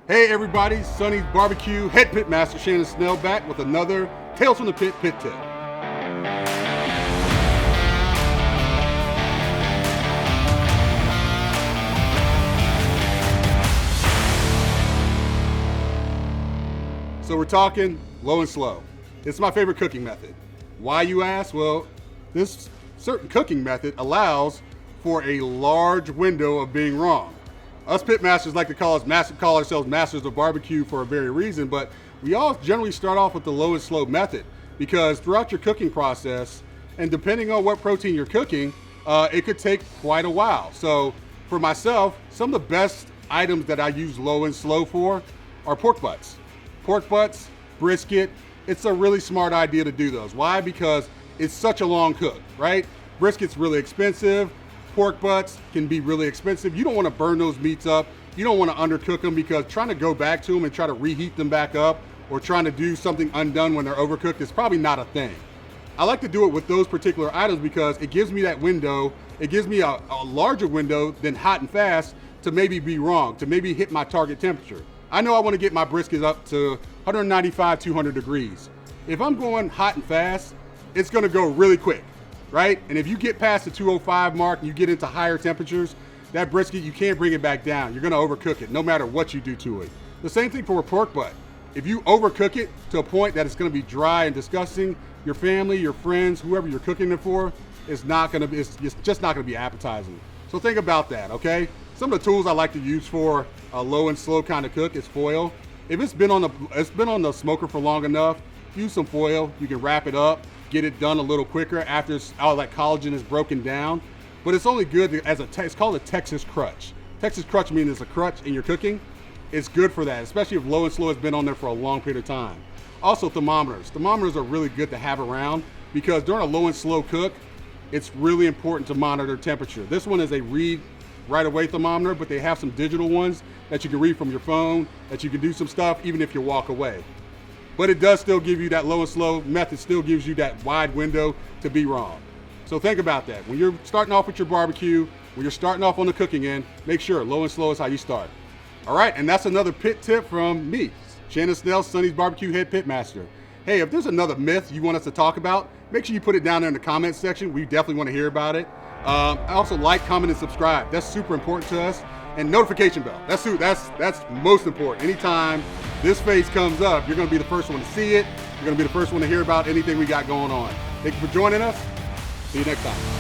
Hey everybody, Sonny's BBQ head Pitmaster Shannon back with another Tales from the Pit tip. So we're talking low and slow. It's my favorite cooking method. Why, you ask? Well, this certain cooking method allows for a large window of being wrong. Us pitmasters like to call ourselves masters of barbecue for a very reason, but we all generally start off with the low and slow method because throughout your cooking process, and depending on what protein you're cooking, it could take quite a while. So for myself, some of the best items that I use low and slow for are pork butts. Pork butts, brisket, it's a really smart idea to do those. Why? Because it's such a long cook, right? Brisket's really expensive. Pork butts can be really expensive. You don't want to burn those meats up. You don't want to undercook them because trying to go back to them and try to reheat them back up or trying to do something undone when they're overcooked is probably not a thing. I like to do it with those particular items because it gives me that window. It gives me a larger window than hot and fast to maybe be wrong, to maybe hit my target temperature. I know I want to get my brisket up to 195, 200 degrees. If I'm going hot and fast, it's going to go really quick. Right? And if you get past the 205 mark and you get into higher temperatures, that brisket, you can't bring it back down. You're gonna overcook it no matter what you do to it. The same thing for a pork butt. If you overcook it to a point that it's gonna be dry and disgusting, your family, your friends, whoever you're cooking it for, it's just not gonna be appetizing. So think about that, okay? Some of the tools I like to use for a low and slow kind of cook is foil. If it's been on the smoker for long enough, use some foil. You can wrap it up, get it done a little quicker after all that collagen is broken down. But it's only good as it's called a Texas crutch. Texas crutch means it's a crutch in your cooking. It's good for that, especially if low and slow has been on there for a long period of time. Also thermometers. Thermometers are really good to have around because during a low and slow cook, it's really important to monitor temperature. This one is a read right away thermometer, but they have some digital ones that you can read from your phone, that you can do some stuff even if you walk away. But it does still give you that low and slow method, still gives you that wide window to be wrong. So think about that. When you're starting off with your barbecue, when you're starting off on the cooking end, make sure low and slow is how you start. All right, and that's another pit tip from me, Shannon Snell, Sonny's BBQ head pitmaster. Hey, if there's another myth you want us to talk about, make sure you put it down there in the comments section. We definitely want to hear about it. Also like, comment, and subscribe. That's super important to us. And notification bell. That's most important. Anytime this face comes up, you're going to be the first one to see it. You're going to be the first one to hear about anything we got going on. Thank you for joining us. See you next time.